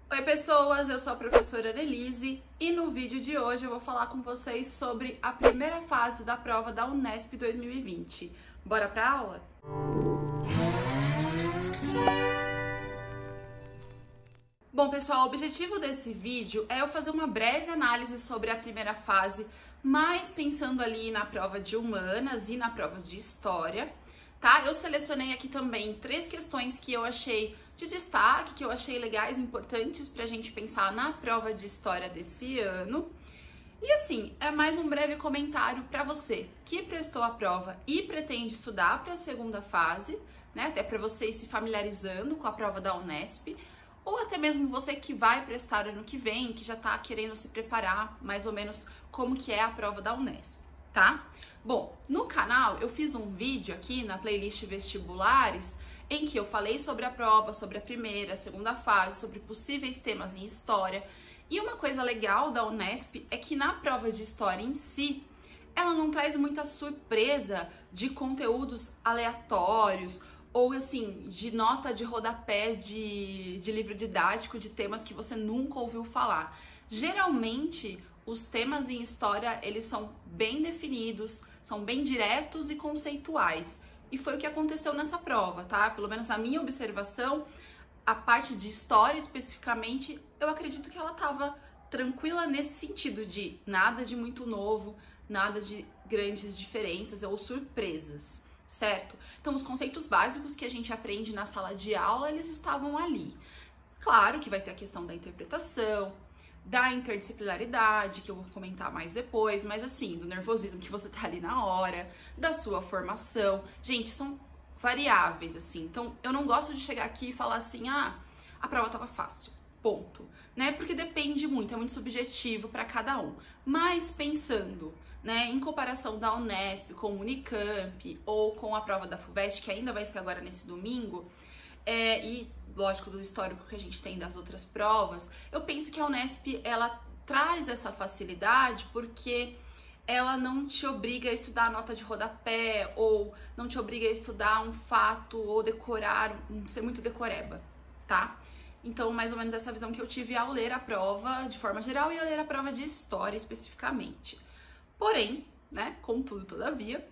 Oi pessoas, eu sou a professora Annelise e no vídeo de hoje eu vou falar com vocês sobre a primeira fase da prova da Unesp 2020. Bora pra aula? Bom pessoal, o objetivo desse vídeo é eu fazer uma breve análise sobre a primeira fase, mas pensando ali na prova de humanas e na prova de história, tá? Eu selecionei aqui também 3 questões que eu achei de destaque, que eu achei legais, importantes pra gente pensar na prova de história desse ano. E assim, é mais um breve comentário para você que prestou a prova e pretende estudar para a segunda fase, né? Até para você ir se familiarizando com a prova da Unesp, ou até mesmo você que vai prestar ano que vem, que já tá querendo se preparar mais ou menos como que é a prova da Unesp, tá? Bom, no canal eu fiz um vídeo aqui na playlist vestibulares em que eu falei sobre a prova, sobre a primeira, a segunda fase, sobre possíveis temas em história. E uma coisa legal da Unesp é que na prova de história em si, ela não traz muita surpresa de conteúdos aleatórios ou assim, de nota de rodapé de livro didático de temas que você nunca ouviu falar. Geralmente, os temas em história, eles são bem definidos, são bem diretos e conceituais. E foi o que aconteceu nessa prova, tá? Pelo menos na minha observação, a parte de história especificamente, eu acredito que ela estava tranquila nesse sentido de nada de muito novo, nada de grandes diferenças ou surpresas, certo? Então, os conceitos básicos que a gente aprende na sala de aula, eles estavam ali. Claro que vai ter a questão da interpretação, da interdisciplinaridade, que eu vou comentar mais depois, mas assim, do nervosismo que você tá ali na hora, da sua formação. Gente, são variáveis, assim. Então, eu não gosto de chegar aqui e falar assim, a prova tava fácil, ponto, né? Porque depende muito, é muito subjetivo para cada um. Mas pensando, né, em comparação da Unesp com o Unicamp ou com a prova da FUVEST, que ainda vai ser agora nesse domingo, e lógico do histórico que a gente tem das outras provas, eu penso que a Unesp ela traz essa facilidade porque ela não te obriga a estudar a nota de rodapé ou não te obriga a estudar um fato ou decorar, ser muito decoreba, tá? Então, mais ou menos essa visão que eu tive ao ler a prova de forma geral e ao ler a prova de história especificamente. Porém, né, contudo, todavia,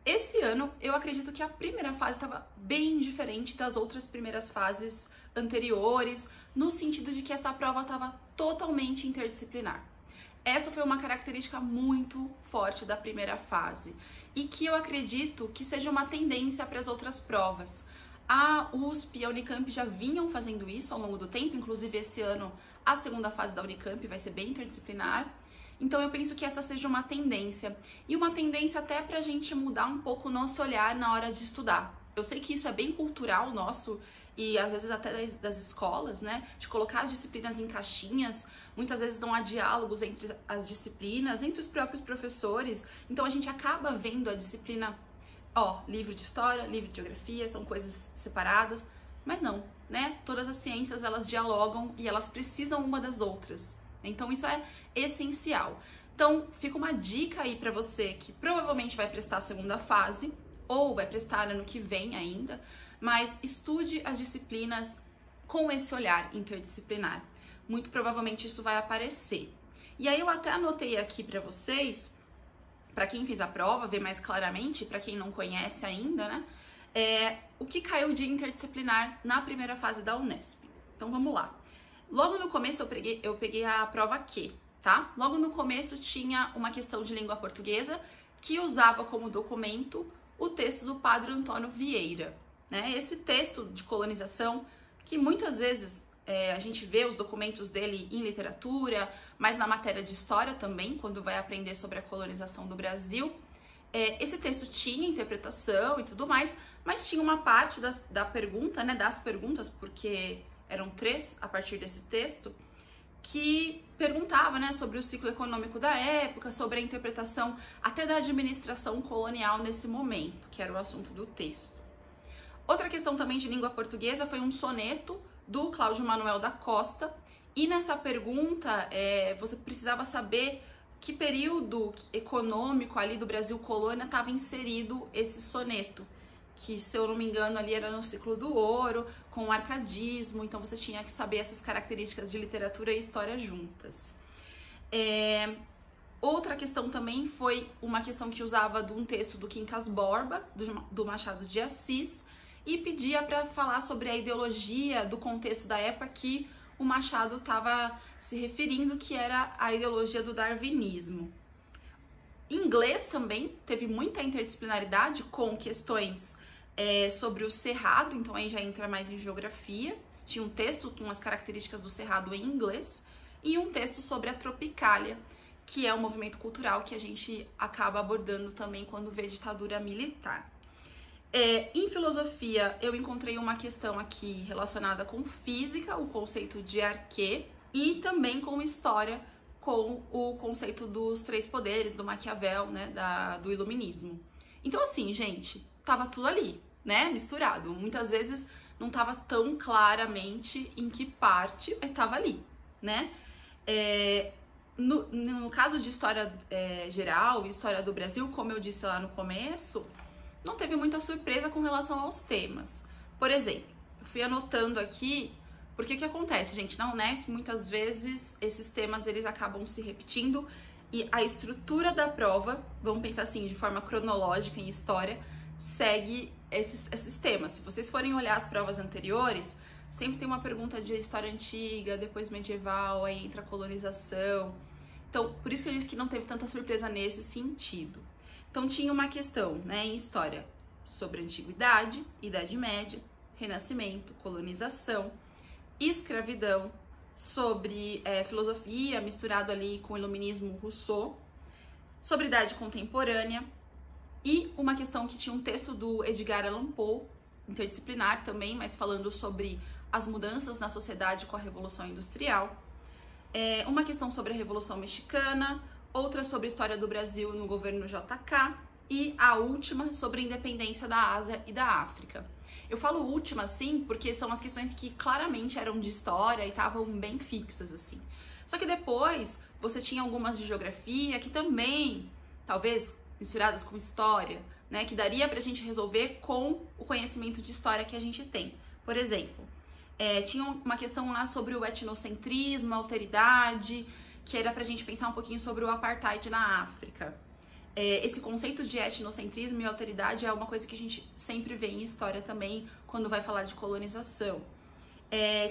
esse ano eu acredito que a primeira fase estava bem diferente das outras primeiras fases anteriores, no sentido de que essa prova estava totalmente interdisciplinar. Essa foi uma característica muito forte da primeira fase e que eu acredito que seja uma tendência para as outras provas. A USP e a Unicamp já vinham fazendo isso ao longo do tempo, inclusive esse ano a segunda fase da Unicamp vai ser bem interdisciplinar. Então eu penso que essa seja uma tendência, e uma tendência até pra gente mudar um pouco o nosso olhar na hora de estudar. Eu sei que isso é bem cultural nosso, e às vezes até das escolas, né, de colocar as disciplinas em caixinhas, muitas vezes não há diálogos entre as disciplinas, entre os próprios professores, então a gente acaba vendo a disciplina, livro de história, livro de geografia, são coisas separadas, mas não, né, todas as ciências elas dialogam e elas precisam uma das outras. Então isso é essencial. Então fica uma dica aí para você que provavelmente vai prestar a segunda fase ou vai prestar ano que vem ainda, mas estude as disciplinas com esse olhar interdisciplinar. Muito provavelmente isso vai aparecer. E aí eu até anotei aqui para vocês, para quem fez a prova, ver mais claramente, para quem não conhece ainda, né? O que caiu de interdisciplinar na primeira fase da Unesp. Então vamos lá. Logo no começo eu peguei a prova Q, tá? Logo no começo tinha uma questão de língua portuguesa que usava como documento o texto do Padre Antônio Vieira, né? Esse texto de colonização que muitas vezes a gente vê os documentos dele em literatura, mas na matéria de história também, quando vai aprender sobre a colonização do Brasil. Esse texto tinha interpretação e tudo mais, mas tinha uma parte da pergunta, né? Das perguntas, porque eram 3 a partir desse texto, que perguntava, né, sobre o ciclo econômico da época, sobre a interpretação até da administração colonial nesse momento, que era o assunto do texto. Outra questão também de língua portuguesa foi um soneto do Cláudio Manuel da Costa, e nessa pergunta você precisava saber que período econômico ali do Brasil colônia estava inserido esse soneto. que, se eu não me engano, ali era no ciclo do ouro, com o arcadismo, então você tinha que saber essas características de literatura e história juntas. Outra questão também foi uma questão que usava de um texto do Quincas Borba, do Machado de Assis, e pedia para falar sobre a ideologia do contexto da época que o Machado estava se referindo, que era a ideologia do darwinismo. Em inglês também teve muita interdisciplinaridade com questões sobre o cerrado, então aí já entra mais em geografia. Tinha um texto com as características do cerrado em inglês e um texto sobre a Tropicália, que é um movimento cultural que a gente acaba abordando também quando vê ditadura militar. Em filosofia, eu encontrei uma questão aqui relacionada com física, o conceito de arquê, e também com história, com o conceito dos três poderes, do Maquiavel, né, do iluminismo. Então, assim, gente, tava tudo ali, né, misturado. Muitas vezes não tava tão claramente em que parte, mas estava ali, né. No caso de história geral, história do Brasil, como eu disse lá no começo, não teve muita surpresa com relação aos temas. Por exemplo, eu fui anotando aqui, porque o que acontece, gente, na Unesp, muitas vezes esses temas eles acabam se repetindo e a estrutura da prova, vamos pensar assim, de forma cronológica em história, segue esses temas. Se vocês forem olhar as provas anteriores, sempre tem uma pergunta de história antiga, depois medieval, aí entra a colonização. Então, por isso que eu disse que não teve tanta surpresa nesse sentido. Então, tinha uma questão, né, em história sobre antiguidade, Idade Média, Renascimento, colonização, escravidão, sobre filosofia, misturado ali com o iluminismo Rousseau, sobre idade contemporânea, e uma questão que tinha um texto do Edgar Allan Poe, interdisciplinar também, mas falando sobre as mudanças na sociedade com a Revolução Industrial, uma questão sobre a Revolução Mexicana, outra sobre a história do Brasil no governo JK e a última sobre a independência da Ásia e da África. Eu falo última assim porque são as questões que claramente eram de história e estavam bem fixas assim. Só que depois você tinha algumas de geografia que também, talvez misturadas com história, né, que daria pra gente resolver com o conhecimento de história que a gente tem. Por exemplo, tinha uma questão lá sobre o etnocentrismo, a alteridade, que era pra gente pensar um pouquinho sobre o apartheid na África. Esse conceito de etnocentrismo e alteridade é uma coisa que a gente sempre vê em história também, quando vai falar de colonização.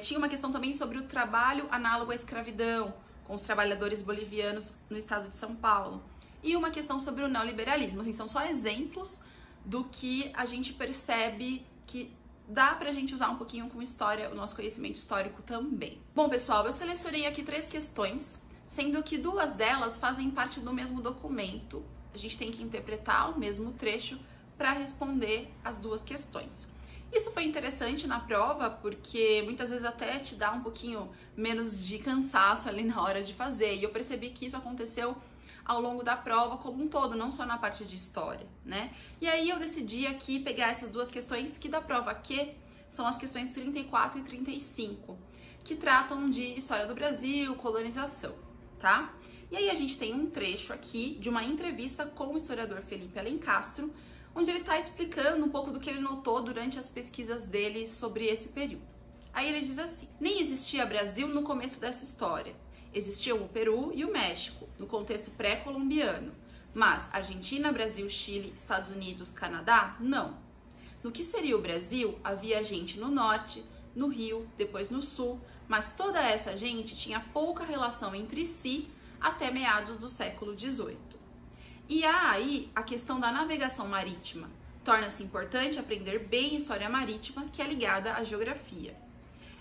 Tinha uma questão também sobre o trabalho análogo à escravidão, com os trabalhadores bolivianos no estado de São Paulo. E uma questão sobre o neoliberalismo. Assim, são só exemplos do que a gente percebe que dá pra gente usar um pouquinho com história, o nosso conhecimento histórico também. Bom, pessoal, eu selecionei aqui 3 questões, sendo que 2 delas fazem parte do mesmo documento. A gente tem que interpretar o mesmo trecho para responder as 2 questões. Isso foi interessante na prova, porque muitas vezes até te dá um pouquinho menos de cansaço ali na hora de fazer. E eu percebi que isso aconteceu ao longo da prova como um todo, não só na parte de história, né? E aí eu decidi aqui pegar essas 2 questões que da prova Q são as questões 34 e 35, que tratam de história do Brasil, colonização, tá? E aí a gente tem um trecho aqui de uma entrevista com o historiador Felipe Alencastro, onde ele está explicando um pouco do que ele notou durante as pesquisas dele sobre esse período. Aí ele diz assim: nem existia Brasil no começo dessa história. Existiam o Peru e o México, no contexto pré-colombiano. Mas Argentina, Brasil, Chile, Estados Unidos, Canadá, não. No que seria o Brasil, havia gente no norte, no Rio, depois no sul, mas toda essa gente tinha pouca relação entre si até meados do século XVIII. E aí a questão da navegação marítima. Torna-se importante aprender bem história marítima, que é ligada à geografia.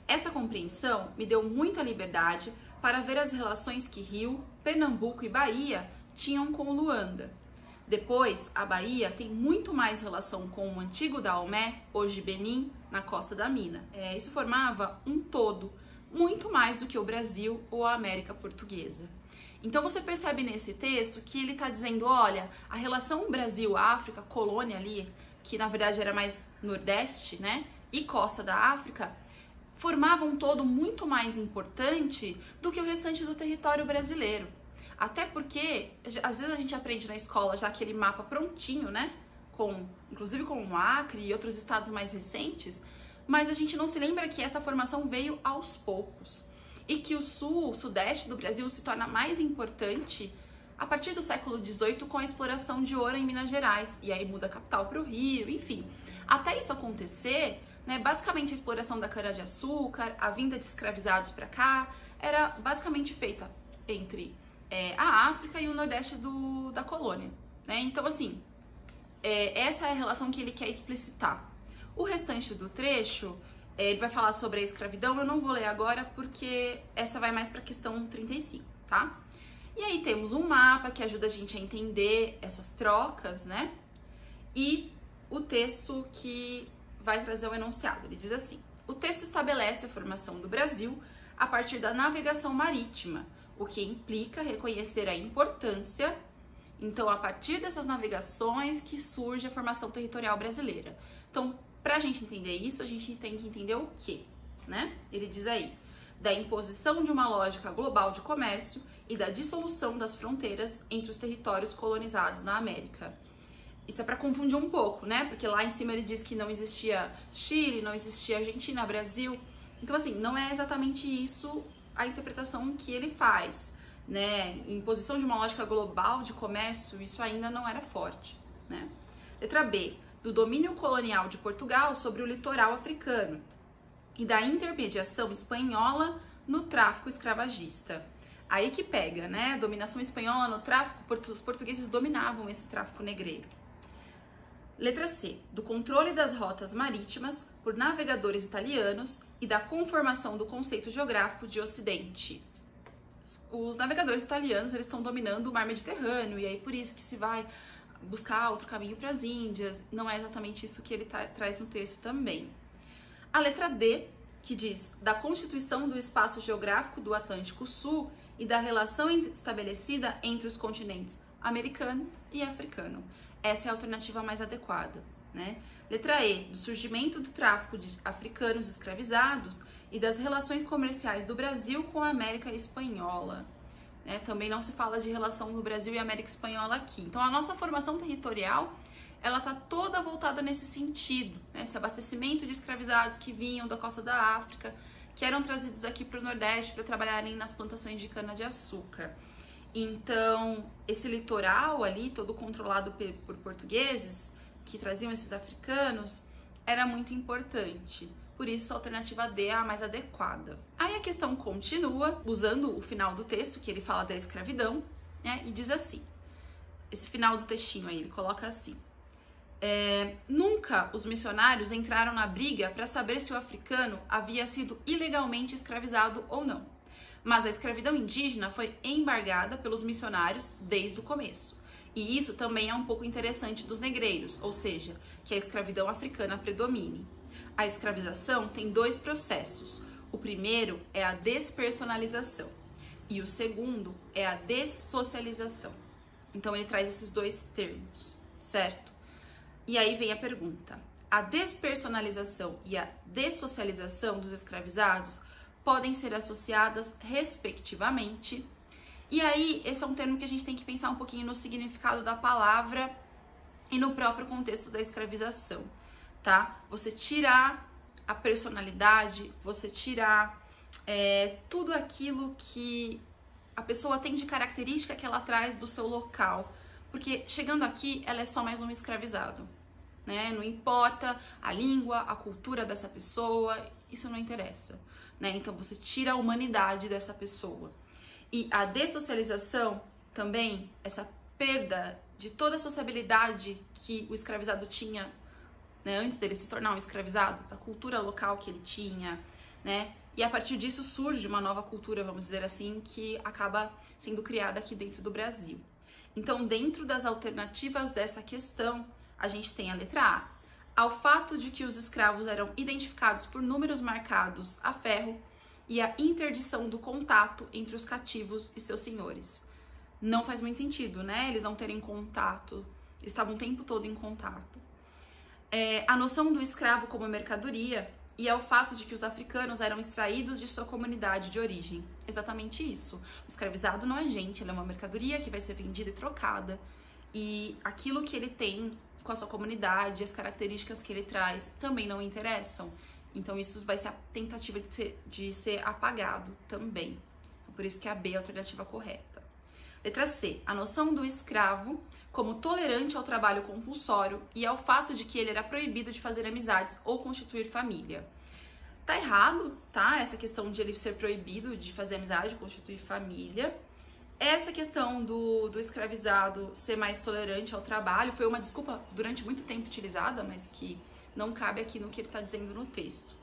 Essa compreensão me deu muita liberdade para ver as relações que Rio, Pernambuco e Bahia tinham com Luanda. Depois, a Bahia tem muito mais relação com o antigo Daomé, hoje Benin, na costa da Mina. Isso formava um todo, muito mais do que o Brasil ou a América Portuguesa. Então você percebe nesse texto que ele está dizendo, olha, a relação Brasil-África, colônia ali, que na verdade era mais Nordeste, né, e costa da África, formava um todo muito mais importante do que o restante do território brasileiro. Até porque, às vezes a gente aprende na escola já aquele mapa prontinho, né, inclusive com o Acre e outros estados mais recentes, mas a gente não se lembra que essa formação veio aos poucos e que o sul, o sudeste do Brasil se torna mais importante a partir do século XVIII com a exploração de ouro em Minas Gerais, e aí muda a capital para o Rio, enfim. Até isso acontecer, né, basicamente a exploração da cana-de-açúcar, a vinda de escravizados para cá, era basicamente feita entre a África e o nordeste da colônia, né? Então, assim, essa é a relação que ele quer explicitar. O restante do trecho, ele vai falar sobre a escravidão, eu não vou ler agora porque essa vai mais para a questão 35, tá? E aí temos um mapa que ajuda a gente a entender essas trocas, né? E o texto que vai trazer o enunciado, ele diz assim: o texto estabelece a formação do Brasil a partir da navegação marítima, o que implica reconhecer a importância. Então, a partir dessas navegações que surge a formação territorial brasileira. Então, para a gente entender isso, a gente tem que entender o quê, né? Ele diz aí, da imposição de uma lógica global de comércio e da dissolução das fronteiras entre os territórios colonizados na América. Isso é para confundir um pouco, né? Porque lá em cima ele diz que não existia Chile, não existia Argentina, Brasil. Então, assim, não é exatamente isso a interpretação que ele faz, né? Imposição de uma lógica global de comércio, isso ainda não era forte, né? Letra B, do domínio colonial de Portugal sobre o litoral africano e da intermediação espanhola no tráfico escravagista. Aí que pega, né? Dominação espanhola no tráfico, os portugueses dominavam esse tráfico negreiro. Letra C, do controle das rotas marítimas por navegadores italianos e da conformação do conceito geográfico de Ocidente. Os navegadores italianos, eles estão dominando o mar Mediterrâneo, e aí por isso que se vai buscar outro caminho para as Índias. Não é exatamente isso que ele traz no texto também. A letra D, que diz da constituição do espaço geográfico do Atlântico Sul e da relação estabelecida entre os continentes americano e africano. Essa é a alternativa mais adequada, né? Letra E, do surgimento do tráfico de africanos escravizados e das relações comerciais do Brasil com a América Espanhola. Né? Também não se fala de relação do Brasil e América Espanhola aqui. Então, a nossa formação territorial, ela tá toda voltada nesse sentido, né? Esse abastecimento de escravizados que vinham da costa da África, que eram trazidos aqui para o Nordeste para trabalharem nas plantações de cana-de-açúcar. Então, esse litoral ali, todo controlado por portugueses, que traziam esses africanos, era muito importante. Por isso, a alternativa D é a mais adequada. Aí a questão continua, usando o final do texto, que ele fala da escravidão, né? E diz assim, esse final do textinho aí, ele coloca assim: nunca os missionários entraram na briga para saber se o africano havia sido ilegalmente escravizado ou não. Mas a escravidão indígena foi embargada pelos missionários desde o começo. E isso também é um pouco interessante dos negreiros, ou seja, que a escravidão africana predomine. A escravização tem dois processos. O primeiro é a despersonalização e o segundo é a dessocialização. Então ele traz esses dois termos, certo? E aí vem a pergunta: a despersonalização e a dessocialização dos escravizados podem ser associadas respectivamente. E aí, esse é um termo que a gente tem que pensar um pouquinho no significado da palavra e no próprio contexto da escravização, tá? Você tirar a personalidade, você tirar tudo aquilo que a pessoa tem de característica que ela traz do seu local, porque chegando aqui, ela é só mais um escravizado, né? Não importa a língua, a cultura dessa pessoa, isso não interessa. Né? Então, você tira a humanidade dessa pessoa. E a dessocialização também, essa perda de toda a sociabilidade que o escravizado tinha, né, antes dele se tornar um escravizado, da cultura local que ele tinha, né? E a partir disso surge uma nova cultura, vamos dizer assim, que acaba sendo criada aqui dentro do Brasil. Então, dentro das alternativas dessa questão, a gente tem a letra A. Ao fato de que os escravos eram identificados por números marcados a ferro e a interdição do contato entre os cativos e seus senhores. Não faz muito sentido, né? Eles não terem contato, eles estavam o tempo todo em contato. A noção do escravo como mercadoria e ao fato de que os africanos eram extraídos de sua comunidade de origem. Exatamente isso. O escravizado não é gente, ele é uma mercadoria que vai ser vendida e trocada. E aquilo que ele tem com a sua comunidade, as características que ele traz também não interessam. Então isso vai ser a tentativa de ser apagado também. Então, por isso que a B é a alternativa correta. Letra C. A noção do escravo como tolerante ao trabalho compulsório e ao fato de que ele era proibido de fazer amizades ou constituir família. Tá errado, tá? Essa questão de ele ser proibido de fazer amizade, constituir família. Essa questão do escravizado ser mais tolerante ao trabalho foi uma desculpa durante muito tempo utilizada, mas que não cabe aqui no que ele está dizendo no texto.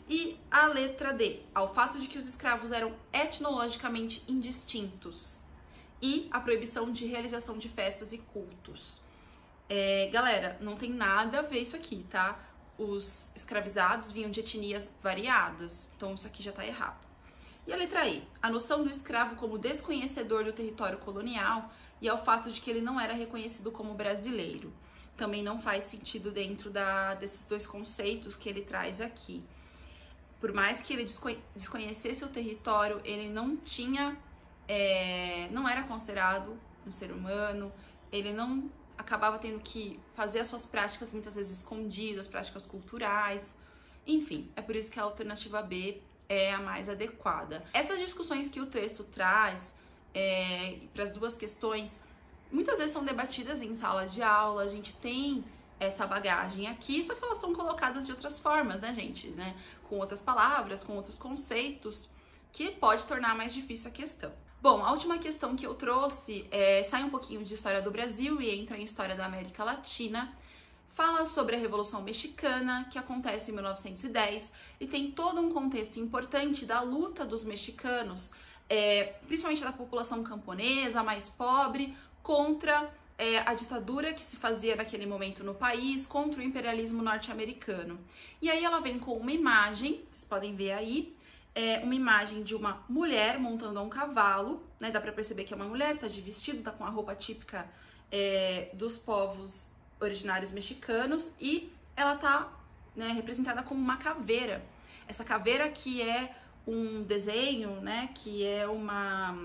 E a letra D, ao fato de que os escravos eram etnologicamente indistintos e a proibição de realização de festas e cultos. Galera, não tem nada a ver isso aqui, tá? Os escravizados vinham de etnias variadas, então isso aqui já tá errado. E a letra E, a noção do escravo como desconhecedor do território colonial e ao fato de que ele não era reconhecido como brasileiro. Também não faz sentido dentro desses dois conceitos que ele traz aqui. Por mais que ele desconhecesse o território, ele não tinha, não era considerado um ser humano, ele não acabava tendo que fazer as suas práticas muitas vezes escondidas, práticas culturais, enfim, é por isso que a alternativa B é a mais adequada. Essas discussões que o texto traz para as duas questões, muitas vezes são debatidas em sala de aula, a gente tem essa bagagem aqui, só que elas são colocadas de outras formas, né, gente? Né? Com outras palavras, com outros conceitos, que pode tornar mais difícil a questão. Bom, a última questão que eu trouxe sai um pouquinho de história do Brasil e entra em história da América Latina. Fala sobre a Revolução Mexicana, que acontece em 1910, e tem todo um contexto importante da luta dos mexicanos, principalmente da população camponesa, mais pobre, contra a ditadura que se fazia naquele momento no país, contra o imperialismo norte-americano. E aí ela vem com uma imagem, vocês podem ver aí, uma imagem de uma mulher montando um cavalo, né? Dá pra perceber que é uma mulher, tá de vestido, tá com a roupa típica dos povos originários mexicanos, e ela tá, né, representada como uma caveira. Essa caveira que é um desenho, né, que é uma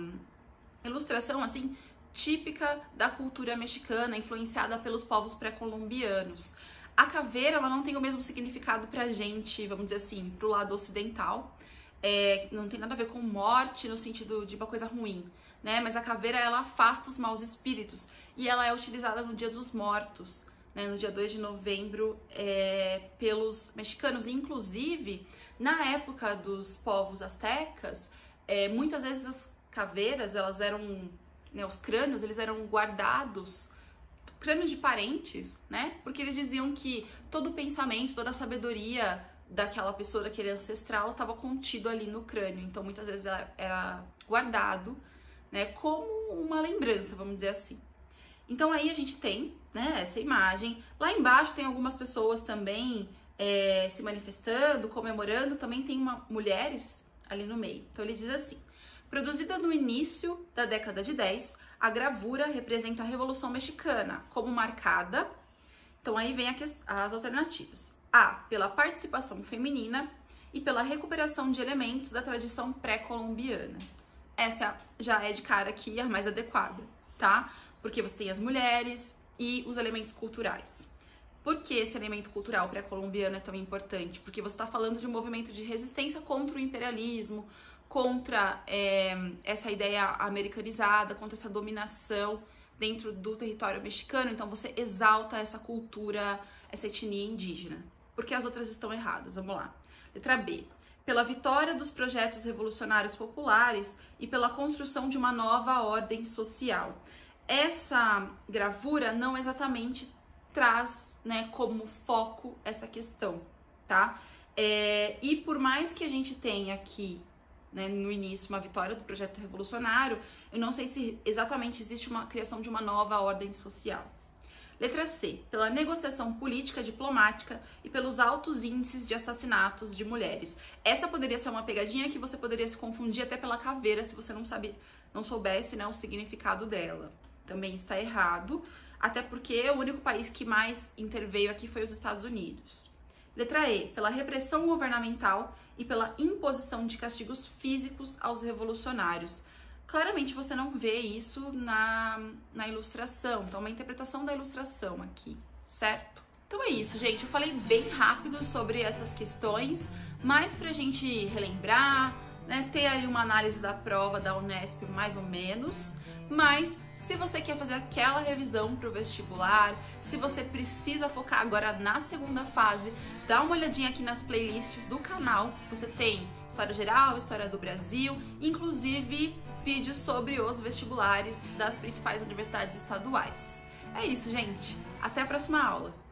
ilustração, assim, típica da cultura mexicana, influenciada pelos povos pré-colombianos. A caveira, ela não tem o mesmo significado pra gente, vamos dizer assim, pro lado ocidental. Não tem nada a ver com morte no sentido de uma coisa ruim, né? Mas a caveira, ela afasta os maus espíritos e ela é utilizada no Dia dos Mortos, né? No dia 2 de novembro, pelos mexicanos. Inclusive, na época dos povos astecas, muitas vezes as caveiras, elas eram, né, os crânios, eles eram guardados, crânios de parentes, né? Porque eles diziam que todo o pensamento, toda a sabedoria daquela pessoa, daquele ancestral, estava contido ali no crânio. Então, muitas vezes era guardado, né, como uma lembrança, vamos dizer assim. Então, aí a gente tem, né, essa imagem. Lá embaixo tem algumas pessoas também se manifestando, comemorando. Também tem mulheres ali no meio. Então, ele diz assim: produzida no início da década de 10, a gravura representa a Revolução Mexicana, como marcada. Então, aí vem as alternativas. A, pela participação feminina e pela recuperação de elementos da tradição pré-colombiana. Essa já é de cara aqui a mais adequada, tá? Porque você tem as mulheres e os elementos culturais. Por que esse elemento cultural pré-colombiano é tão importante? Porque você está falando de um movimento de resistência contra o imperialismo, contra essa ideia americanizada, contra essa dominação dentro do território mexicano. Então você exalta essa cultura, essa etnia indígena. Porque as outras estão erradas. Vamos lá. Letra B. Pela vitória dos projetos revolucionários populares e pela construção de uma nova ordem social. Essa gravura não exatamente traz, né, como foco essa questão, tá? E por mais que a gente tenha aqui, né, no início, uma vitória do projeto revolucionário, eu não sei se exatamente existe uma criação de uma nova ordem social. Letra C, pela negociação política diplomática e pelos altos índices de assassinatos de mulheres. Essa poderia ser uma pegadinha que você poderia se confundir até pela caveira se você não soubesse, né, o significado dela. Também está errado, até porque o único país que mais interveio aqui foi os Estados Unidos. Letra E, pela repressão governamental e pela imposição de castigos físicos aos revolucionários. Claramente você não vê isso na ilustração, então uma interpretação da ilustração aqui. certo? Então é isso, gente. Eu falei bem rápido sobre essas questões, mas pra gente relembrar, né, ter ali uma análise da prova da Unesp mais ou menos. Mas se você quer fazer aquela revisão para o vestibular, se você precisa focar agora na segunda fase, dá uma olhadinha aqui nas playlists do canal. Você tem História Geral, História do Brasil, inclusive vídeos sobre os vestibulares das principais universidades estaduais. É isso, gente. Até a próxima aula!